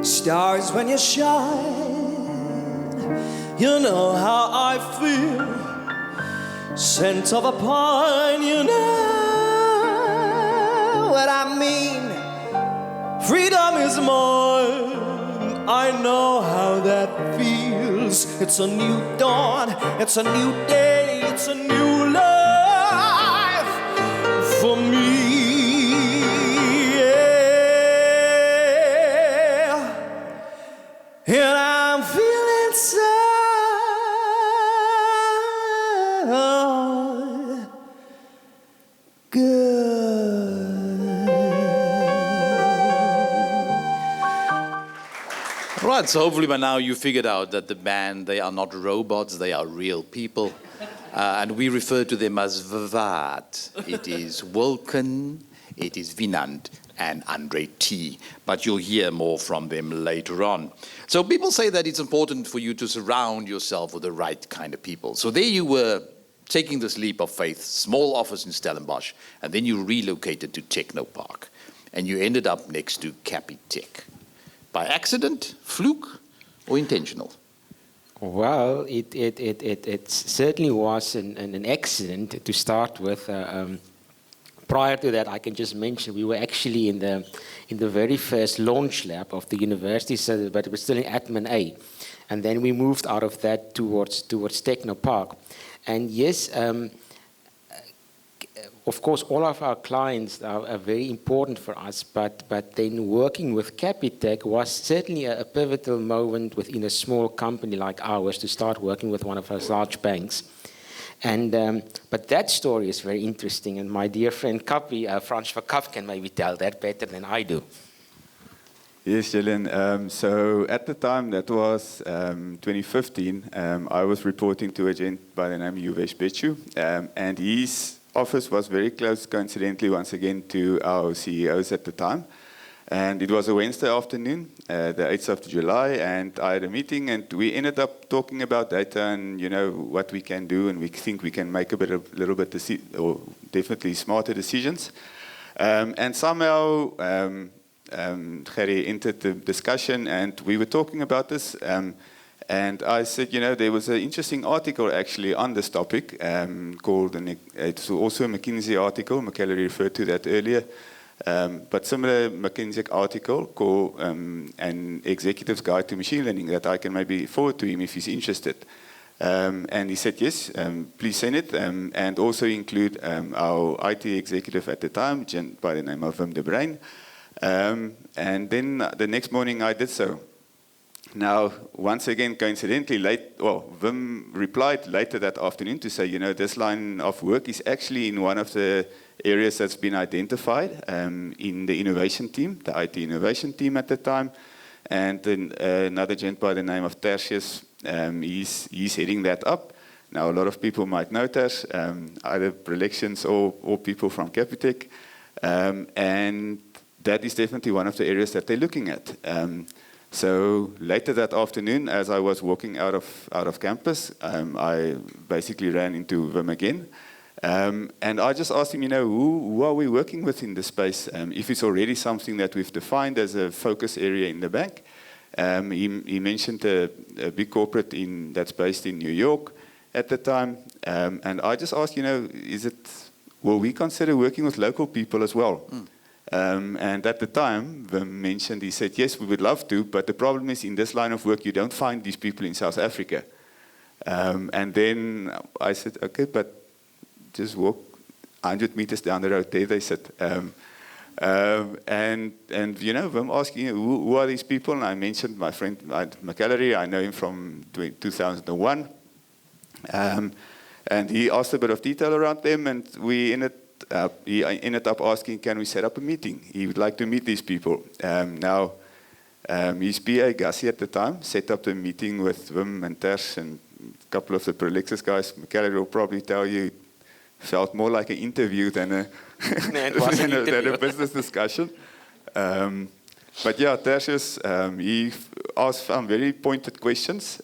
Stars when you shine, you know how I feel. Scent of a pine, you know what I mean. Freedom is mine, I know how that feels. It's a new dawn, it's a new day, it's a new life for me. And I'm feeling so good. Right, so hopefully by now you figured out that the band, they are not robots, they are real people. And we refer to them as Vvat. It is Wolken, it is Vinand, and Andre T. But you'll hear more from them later on. So people say that it's important for you to surround yourself with the right kind of people. So there you were, taking this leap of faith, small office in Stellenbosch, and then you relocated to Technopark. And you ended up next to Capitec. By accident, fluke, or intentional? Well, it certainly was an accident to start with. Prior to that, I can just mention we were actually in the very first launch lab of the university, so, but it was still in Admin A, and then we moved out of that towards Technopark. And yes, of course, all of our clients are very important for us, but then working with Capitec was certainly a pivotal moment within a small company like ours to start working with one of those large banks. And but that story is very interesting, and my dear friend Kappie, Frans van Kapp, can maybe tell that better than I do. Yes, Jelen. So at the time, that was 2015, I was reporting to a gent by the name of Uwesh Bechu, and his office was very close, coincidentally, once again, to our CEOs at the time. And it was a Wednesday afternoon, the 8th of July, and I had a meeting, and we ended up talking about data and, you know, what we can do, and we think we can make little bit, or definitely smarter decisions. And somehow, Gerry entered the discussion, and we were talking about this, and I said, you know, there was an interesting article actually on this topic, called, it's also a McKinsey article, McKellar referred to that earlier, but similar McKinsey article called An Executive's Guide to Machine Learning that I can maybe forward to him if he's interested. And he said, yes, please send it, and also include our IT executive at the time, by the name of Wim de Bruin. And then the next morning I did so. Now, once again, coincidentally, Wim replied later that afternoon to say, you know, this line of work is actually in one of the areas that's been identified in the innovation team, the IT innovation team at the time. And then another gent by the name of Tertius, he's heading that up. Now, a lot of people might know Tertius, either Praelexis or people from Capitec. And that is definitely one of the areas that they're looking at. So later that afternoon, as I was walking out of campus, I basically ran into Wim again. And I just asked him, you know, who are we working with in this space? If it's already something that we've defined as a focus area in the bank. He mentioned a big corporate that's based in New York at the time. And I just asked, you know, will we consider working with local people as well? And at the time, Wim mentioned, he said, yes, we would love to, but the problem is in this line of work, you don't find these people in South Africa. And then I said, okay, but just walk 100 meters down the road there, they said. And you know, Wim asking, who are these people? And I mentioned my friend McKellar, I know him from 2001. And he asked a bit of detail around them, and he ended up asking, can we set up a meeting? He would like to meet these people. Now, his PA, Gassi at the time, set up the meeting with Wim and Ters and a couple of the Praelexis guys. McKellar will probably tell you it felt more like an interview than a business discussion. But yeah, Tertius, he asked some very pointed questions.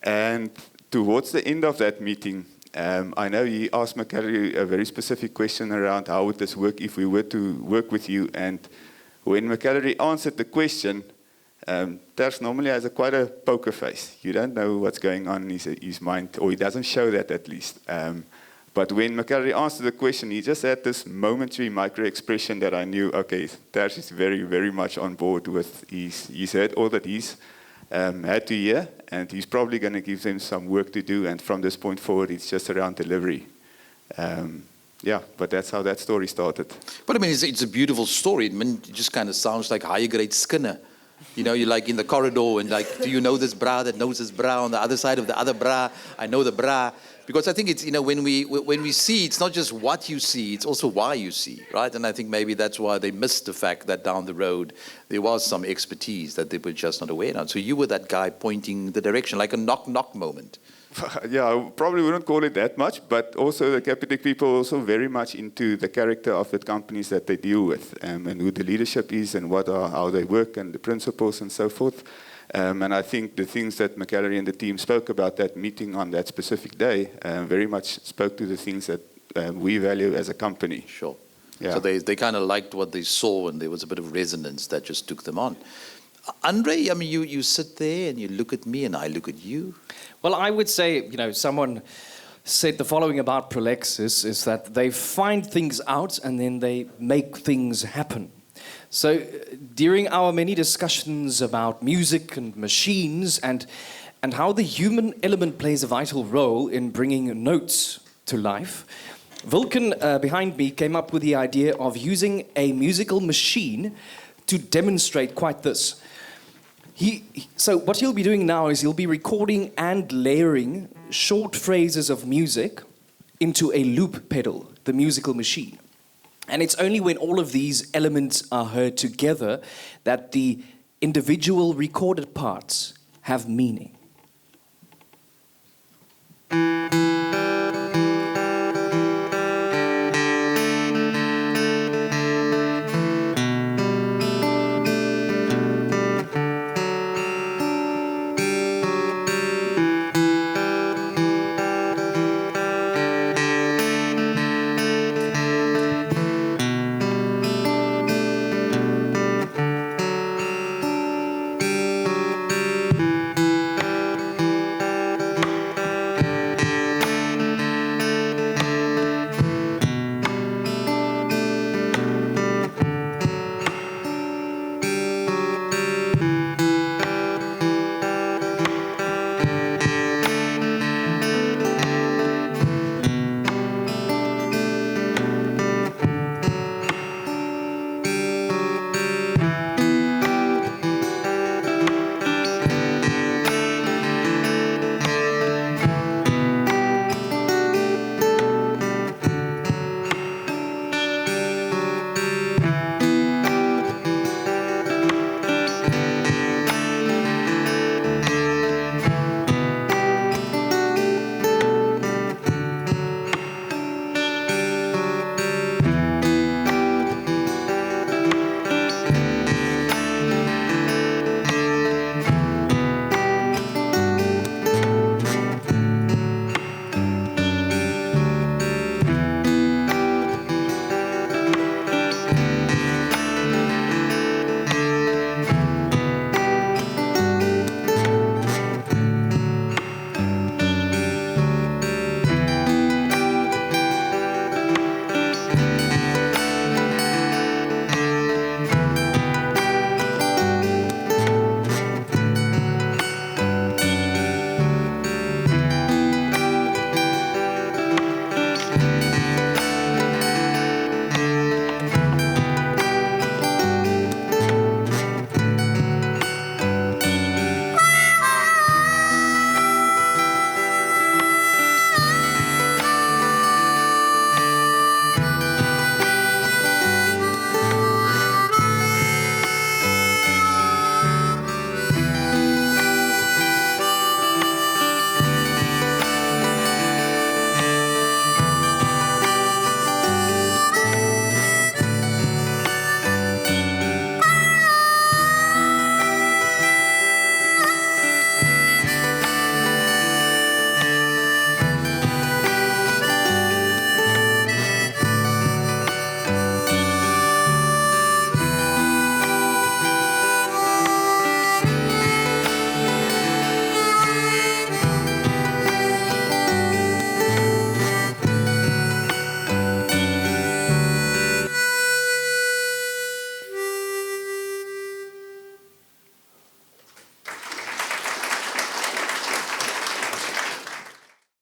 And towards the end of that meeting, I know he asked McKellar a very specific question around how would this work if we were to work with you and when McAllery answered the question, Ters normally has quite a poker face. You don't know what's going on in his mind, or he doesn't show that at least. But when McAllery answered the question, he just had this momentary micro-expression that I knew, okay, Ters is very, very much on board with. He's heard all that he's had to hear, and he's probably going to give them some work to do, and from this point forward, it's just around delivery. Yeah, but that's how that story started. But I mean, it's a beautiful story. I mean, it just kind of sounds like higher grade Skinner. You know, you're like in the corridor and like, do you know this bra that knows this bra on the other side of the other bra? I know the bra. Because I think it's, you know, when we see, it's not just what you see, it's also why you see, right? And I think maybe that's why they missed the fact that down the road there was some expertise that they were just not aware of. So you were that guy pointing the direction, like a knock-knock moment. Yeah, I probably wouldn't call it that much, but also the Capitec people are also very much into the character of the companies that they deal with, and who the leadership is and how they work and the principles and so forth. And I think the things that McAllery and the team spoke about that meeting on that specific day very much spoke to the things that we value as a company. Sure. Yeah. So they kind of liked what they saw, and there was a bit of resonance that just took them on. Andre, I mean, you sit there and you look at me and I look at you. Well, I would say, you know, someone said the following about Praelexis is that they find things out and then they make things happen. So during our many discussions about music and machines and how the human element plays a vital role in bringing notes to life, Vulcan, behind me, came up with the idea of using a musical machine to demonstrate quite this. So what he'll be doing now is he'll be recording and layering short phrases of music into a loop pedal, the musical machine. And it's only when all of these elements are heard together that the individual recorded parts have meaning.